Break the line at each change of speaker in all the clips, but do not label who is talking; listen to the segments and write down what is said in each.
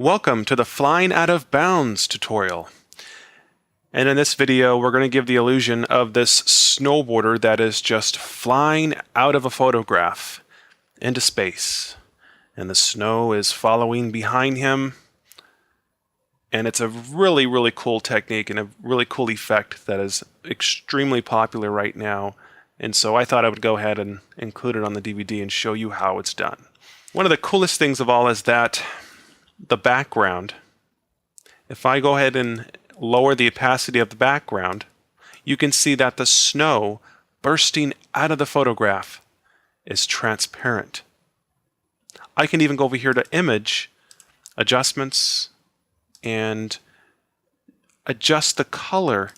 Welcome to the Flying Out of Bounds tutorial. And in this video, we're going to give the illusion of this snowboarder that is just flying out of a photograph into space. And the snow is following behind him. And it's a really cool technique and a really cool effect that is extremely popular right now. And so I thought I would go ahead and include it on the DVD and show you how it's done. One of the coolest things of all is that the background, if I go ahead and lower the opacity of the background, you can see that the snow bursting out of the photograph is transparent. I can even go over here to Image, Adjustments, and adjust the color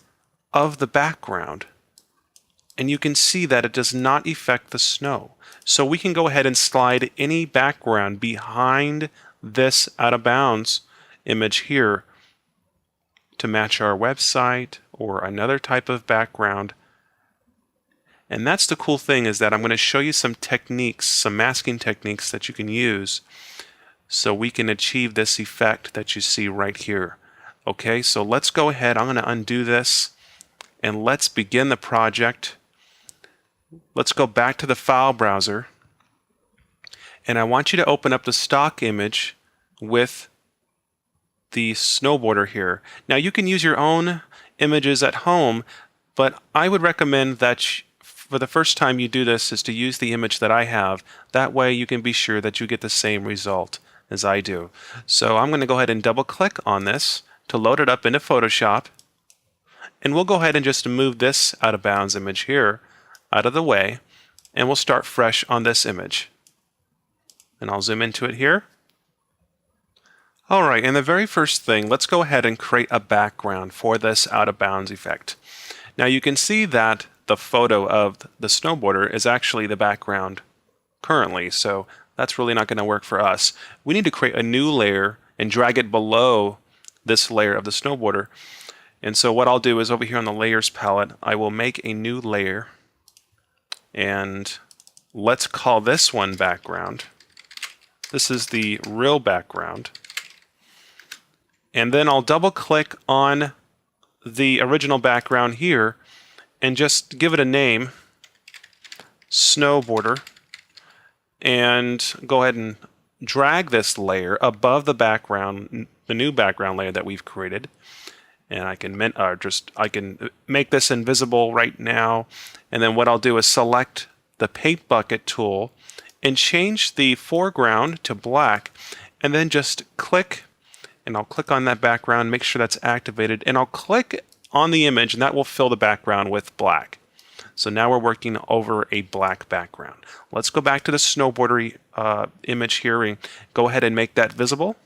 of the background. And you can see that it does not affect the snow. So we can go ahead and slide any background behind this out of bounds image here to match our website or another type of background. And that's the cool thing, is that I'm going to show you some techniques, some masking techniques that you can use so we can achieve this effect that you see right here. Okay, so let's go ahead. I'm going to undo this and let's begin the project. Let's go back to the file browser. And I want you to open up the stock image with the snowboarder here. Now you can use your own images at home, but I would recommend that for the first time you do this is to use the image that I have. That way you can be sure that you get the same result as I do. So I'm going to go ahead and double click on this to load it up into Photoshop. And we'll go ahead and just move this out of bounds image here out of the way, and we'll start fresh on this image. And I'll zoom into it here. Alright, and the very first thing, let's go ahead and create a background for this out of bounds effect. Now you can see that the photo of the snowboarder is actually the background currently, so that's really not going to work for us. We need to create a new layer and drag it below this layer of the snowboarder. And so what I'll do is over here on the layers palette, I will make a new layer, and let's call this one background. This is the real background. And then I'll double click on the original background here and just give it a name, snowboarder, and go ahead and drag this layer above the background, the new background layer that we've created. And I can make this invisible right now. And then what I'll do is select the paint bucket tool and change the foreground to black, and then just click, and I'll click on that background, make sure that's activated, and I'll click on the image, and that will fill the background with black. So now we're working over a black background. Let's go back to the snowboarder image here and go ahead and make that visible.